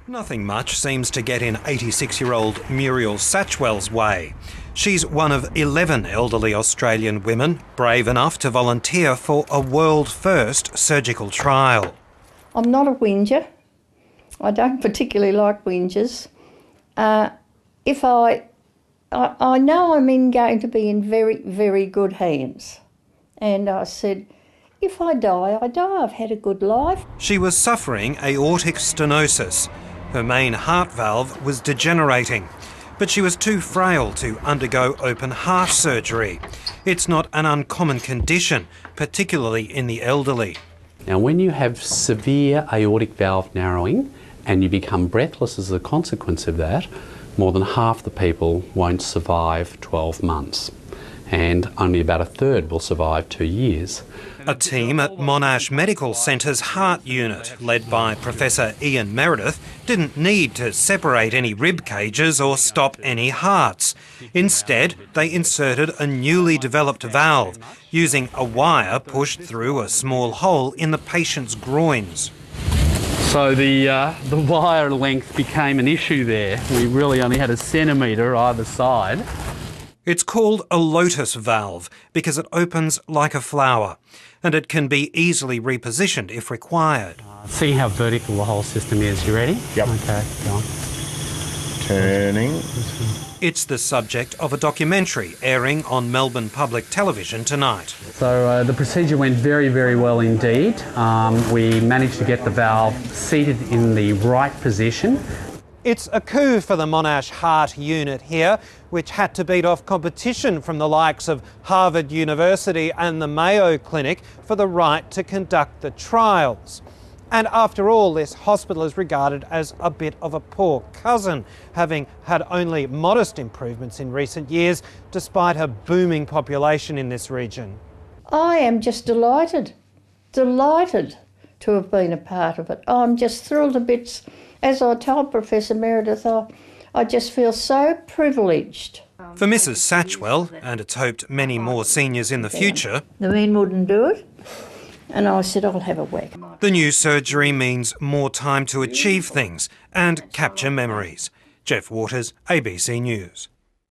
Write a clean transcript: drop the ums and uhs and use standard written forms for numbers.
Nothing much seems to get in 86-year-old Muriel Satchwell's way. She's one of 11 elderly Australian women brave enough to volunteer for a world-first surgical trial. I'm not a whinger. I don't particularly like whingers. If I know I'm going to be in very, very good hands. And I said, if I die, I die. I've had a good life. She was suffering aortic stenosis. Her main heart valve was degenerating, but she was too frail to undergo open heart surgery. It's not an uncommon condition, particularly in the elderly. Now, when you have severe aortic valve narrowing and you become breathless as a consequence of that, more than half the people won't survive 12 months, and only about a third will survive 2 years. A team at Monash Medical Centre's heart unit, led by Professor Ian Meredith, didn't need to separate any rib cages or stop any hearts. Instead, they inserted a newly developed valve, using a wire pushed through a small hole in the patient's groins. So the wire length became an issue there. We really only had a centimetre either side. It's called a lotus valve because it opens like a flower, and it can be easily repositioned if required. See how vertical the whole system is. You ready? Yep. Okay, go on. Turning. It's the subject of a documentary airing on Melbourne Public Television tonight. So the procedure went very, very well indeed. We managed to get the valve seated in the right position. It's a coup for the Monash Heart Unit here, which had to beat off competition from the likes of Harvard University and the Mayo Clinic for the right to conduct the trials. And after all, this hospital is regarded as a bit of a poor cousin, having had only modest improvements in recent years, despite a booming population in this region. I am just delighted to have been a part of it. I'm just thrilled to bits. As I told Professor Meredith, I just feel so privileged. For Mrs. Satchwell, and it's hoped many more seniors in the future, the men wouldn't do it, and I said, I'll have a whack. the new surgery means more time to achieve things and capture memories. Jeff Waters, ABC News.